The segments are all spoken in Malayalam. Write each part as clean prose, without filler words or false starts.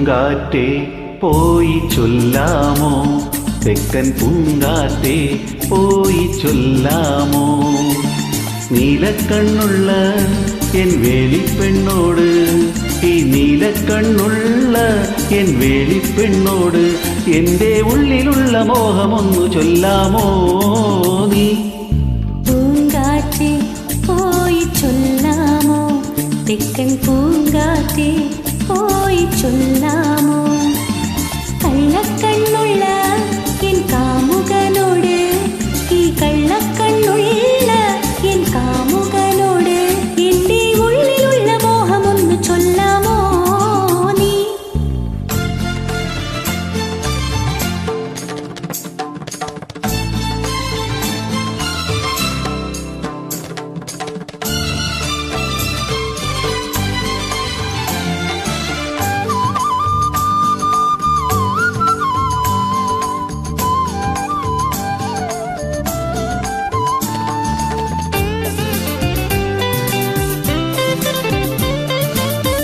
പൂങ്കാറ്റേ പോയി ചൊല്ലാമോ, തെക്കൻ പൂങ്കാറ്റേ പോയി ചൊല്ലാമോ, നീലക്കണ്ണുള്ള എൻ വേലിപ്പെണ്ണോട്, ഈ നീലക്കണ്ണുള്ള എൻ വേലിപ്പെണ്ണോട് എൻ്റെ ഉള്ളിലുള്ള മോഹമൊന്നു ചൊല്ലാമോ നീ. പൂങ്കാറ്റേ പോയി ചൊല്ലാമോ, തെക്കൻ പൂങ്കാറ്റേ പോയി ചൊല്ലാമോ, കള്ളക്കണ്ണുള്ള എൻ കാമുകനോട്, ഈ കള്ളക്കണ്ണുള്ള എൻ കാമുകനോട് എൻ്റെ ഉള്ളിലുള്ള മോഹമൊന്നു ചൊല്ലാമോ നീ.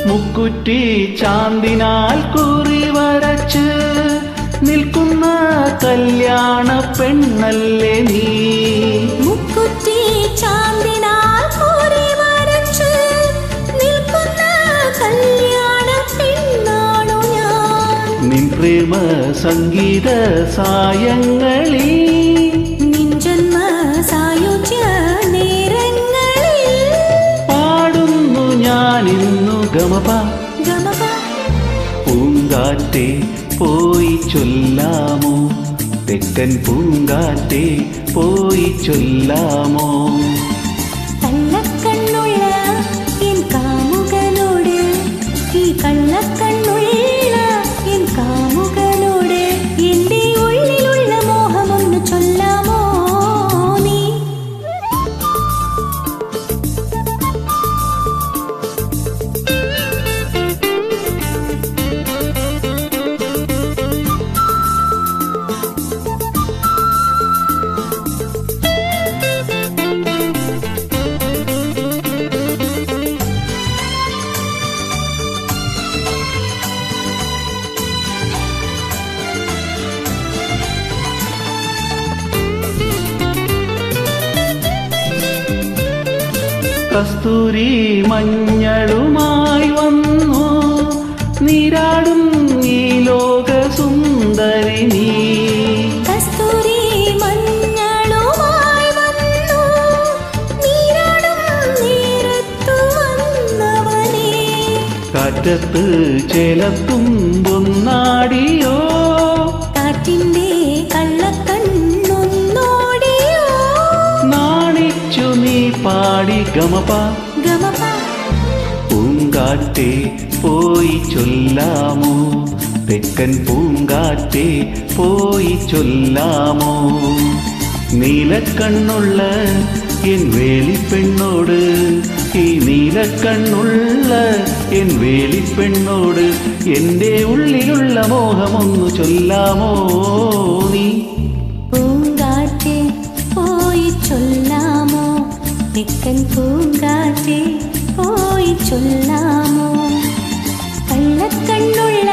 മുക്കുറ്റി ചാന്തിനാൽ കുറി വരച്ച് നിൽക്കുന്ന കല്യാണ പെണ്ണല്ലേ നീ. മുക്കുറ്റി ചാന്തിനാൽ കുറി വരച്ച് നിൽക്കുന്ന കല്യാണ പെണ്ണാണു ഞാൻ. നിൻ പ്രേമ സംഗീത സായങ്ങളിൽ, നിൻ ജന്മ സായുജ്യ നേരങ്ങളിൽ പാടുന്നു ഞാനിന്നു ഗമപ ഗമപ. പൂങ്കാറ്റേ പോയി ചൊല്ലാമോ, തെക്കൻ പൂങ്കാറ്റേ പോയി ചൊല്ലാമോ, കള്ളക്കണ്ണുള്ള എൻ കാമുകനോട്, ഈ കള്ളക്കണ്ണുള്ള എൻ കാമുകനോട് എൻ്റെ ഉള്ളിലുള്ള മോഹമൊന്നു ചൊല്ലാമോ നീ. കസ്തൂരി മഞ്ഞളുമായി വന്നു നീരാടും ഈ ലോക സുന്ദരി നീ. കസ്തൂരി മഞ്ഞളുമായി വന്നു നീരാടും നേരത്തു വന്നവനേ, കാറ്റത്ത് ചേലത്തുമ്പൊന്നാടിയോ, കാറ്റിന്റെ കള്ളക്കണ്ണൊന്നോടിയോ, നാണിച്ചു നീ പാടി ഗമപ ഗമപ. പൂങ്കാറ്റേ പോയി ചൊല്ലാമോ, തെക്കൻ പൂങ്കാറ്റേ പോയി ചൊല്ലാമോ, നീലക്കണ്ണുള്ള എൻ വേലിപ്പെണ്ണോട്, ഈ നീലക്കണ്ണുള്ള എൻ വേലിപ്പെണ്ണോട് എൻ്റെ ഉള്ളിലുള്ള മോഹമൊന്നു ചൊല്ലാമോ നീ. പൂങ്കാറ്റേ പോയി ചൊല്ലാമോ, തെക്കൻ പൂങ്കാറ്റേ പോയി ചൊല്ലാമോ, കള്ളക്കണ്ണുള്ള